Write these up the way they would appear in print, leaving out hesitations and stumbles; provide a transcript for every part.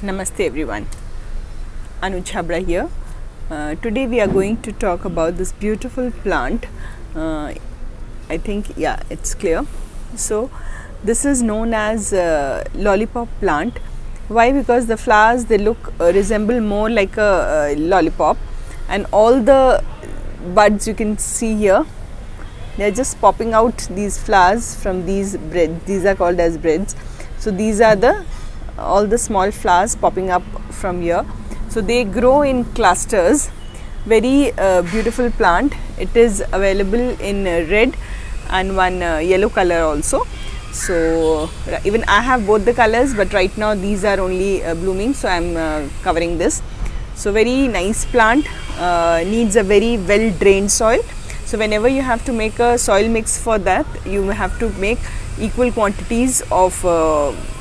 Namaste everyone, Anuj Habra here. Today we are going to talk about this beautiful plant. I think, yeah, it's clear. So, this is known as lollipop plant. Why? Because the flowers, they look resemble more like a lollipop, and all the buds you can see here, they are just popping out these flowers from these breads. These are called as breads. So these are the all the small flowers popping up from here. So they grow in clusters. Very beautiful plant. It is available in red and one yellow color also. So even I have both the colors, but right now these are only blooming, so I am covering this. So very nice plant, needs a very well drained soil. So whenever you have to make a soil mix for that, you have to make equal quantities of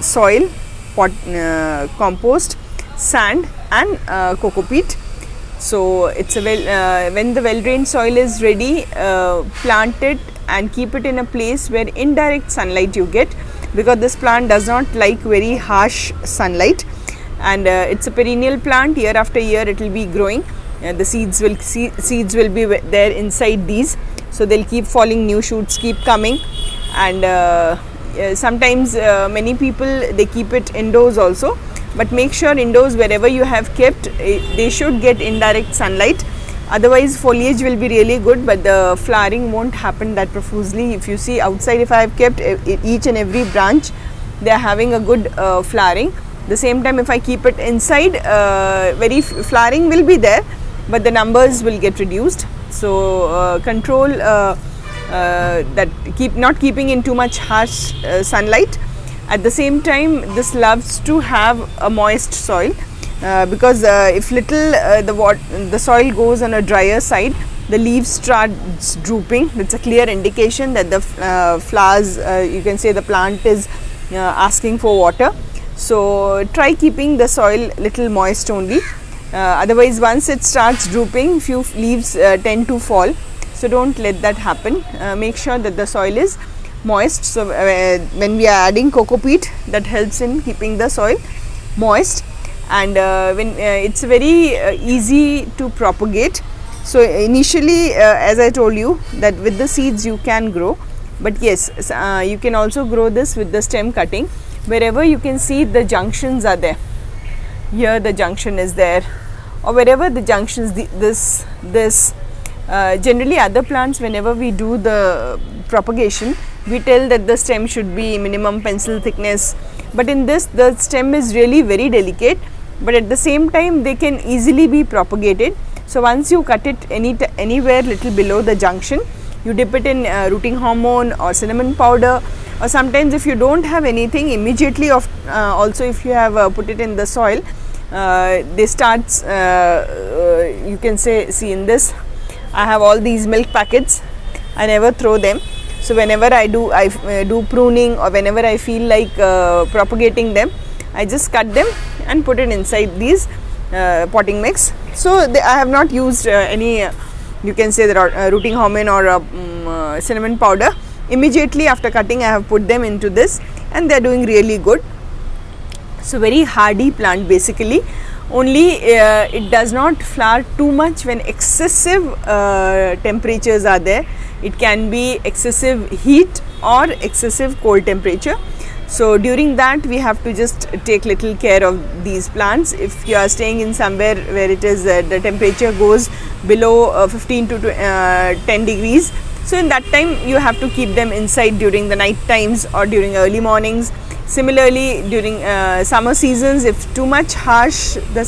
soil, compost, sand and coco peat. So it's a when the well drained soil is ready, plant it and keep it in a place where indirect sunlight you get, because this plant does not like very harsh sunlight, and it's a perennial plant. Year after year it will be growing. The seeds will be there inside these, so they'll keep falling, new shoots keep coming, and sometimes many people they keep it indoors also, but make sure indoors wherever you have kept, they should get indirect sunlight. Otherwise foliage will be really good, but the flowering won't happen that profusely. If you see outside, if I have kept each and every branch, they are having a good flowering. The same time, if I keep it inside, very flowering will be there, but the numbers will get reduced. So control that, not keeping in too much harsh sunlight. At the same time, this loves to have a moist soil, because if little the soil goes on a drier side, the leaves starts drooping. It's a clear indication that the flowers, you can say the plant is asking for water. So try keeping the soil little moist only. Otherwise, once it starts drooping, few leaves tend to fall. So don't let that happen. Make sure that the soil is moist. So when we are adding coco peat, that helps in keeping the soil moist, and when it's very easy to propagate. So initially, as I told you, that with the seeds you can grow, but yes, you can also grow this with the stem cutting. Wherever you can see the junctions are there, here the junction is there, or wherever the junctions, this generally other plants, whenever we do the propagation, we tell that the stem should be minimum pencil thickness, but in this the stem is really very delicate, but at the same time they can easily be propagated. So once you cut it anywhere little below the junction, you dip it in rooting hormone or cinnamon powder, or sometimes if you don't have anything, immediately also if you have put it in the soil, they start, you can say, see in this I have all these milk packets. I never throw them. So whenever I do pruning, or whenever I feel like propagating them, I just cut them and put it inside these potting mix. So I have not used any, you can say, the rooting hormone or cinnamon powder. Immediately after cutting, I have put them into this, and they are doing really good. So very hardy plant basically. Only it does not flower too much when excessive temperatures are there. It can be excessive heat or excessive cold temperature. So during that we have to just take little care of these plants. If you are staying in somewhere where it is the temperature goes below 15 to 10 degrees, so in that time you have to keep them inside during the night times or during early mornings. Similarly, during summer seasons, if too much harsh the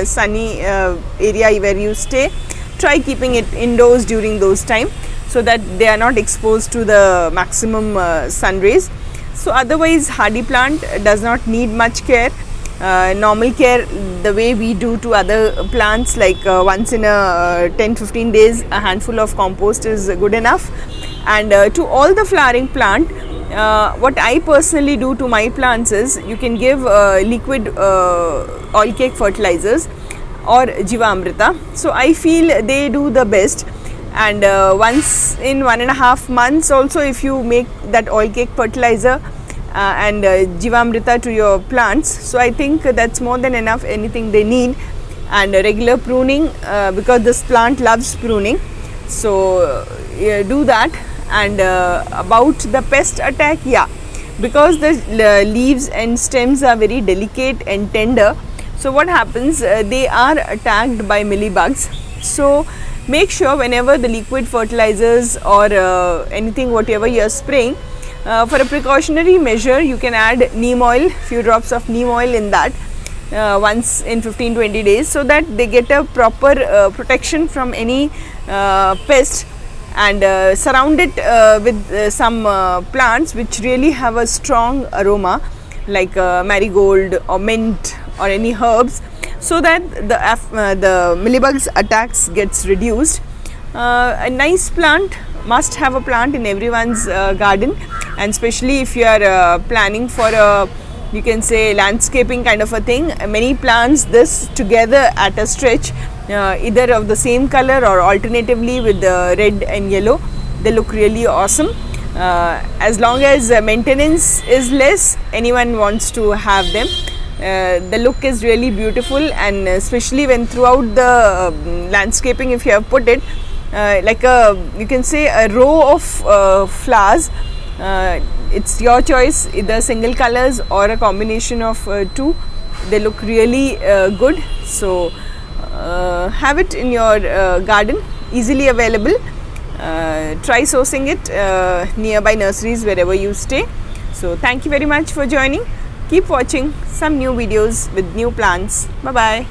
sunny area where you stay, try keeping it indoors during those time, so that they are not exposed to the maximum sun rays. So otherwise hardy plant does not need much care. Normal care, the way we do to other plants, like once in a 10-15 days a handful of compost is good enough. And to all the flowering plant, what I personally do to my plants is, you can give liquid oil cake fertilizers or Jivamrita. So I feel they do the best, and once in 1.5 months also, if you make that oil cake fertilizer and Jivamrita to your plants. So I think that's more than enough, anything they need. And regular pruning, because this plant loves pruning, so do that. And about the pest attack, yeah, because the leaves and stems are very delicate and tender, so what happens, they are attacked by mealybugs. So make sure whenever the liquid fertilizers or anything whatever you are spraying, for a precautionary measure you can add neem oil, few drops of neem oil in that once in 15-20 days, so that they get a proper protection from any pest. And surround it with some plants which really have a strong aroma, like marigold or mint or any herbs, so that the mealybugs attacks gets reduced. A nice plant, must have a plant in everyone's garden, and especially if you are planning for a, you can say, landscaping kind of a thing. Many plants this together at a stretch, either of the same color or alternatively with the red and yellow, they look really awesome. As long as maintenance is less, anyone wants to have them. The look is really beautiful, and especially when throughout the landscaping, if you have put it like a, you can say, a row of flowers, it's your choice, either single colors or a combination of two. They look really good. So have it in your garden, easily available. Try sourcing it nearby nurseries wherever you stay. So thank you very much for joining. Keep watching some new videos with new plants. Bye bye.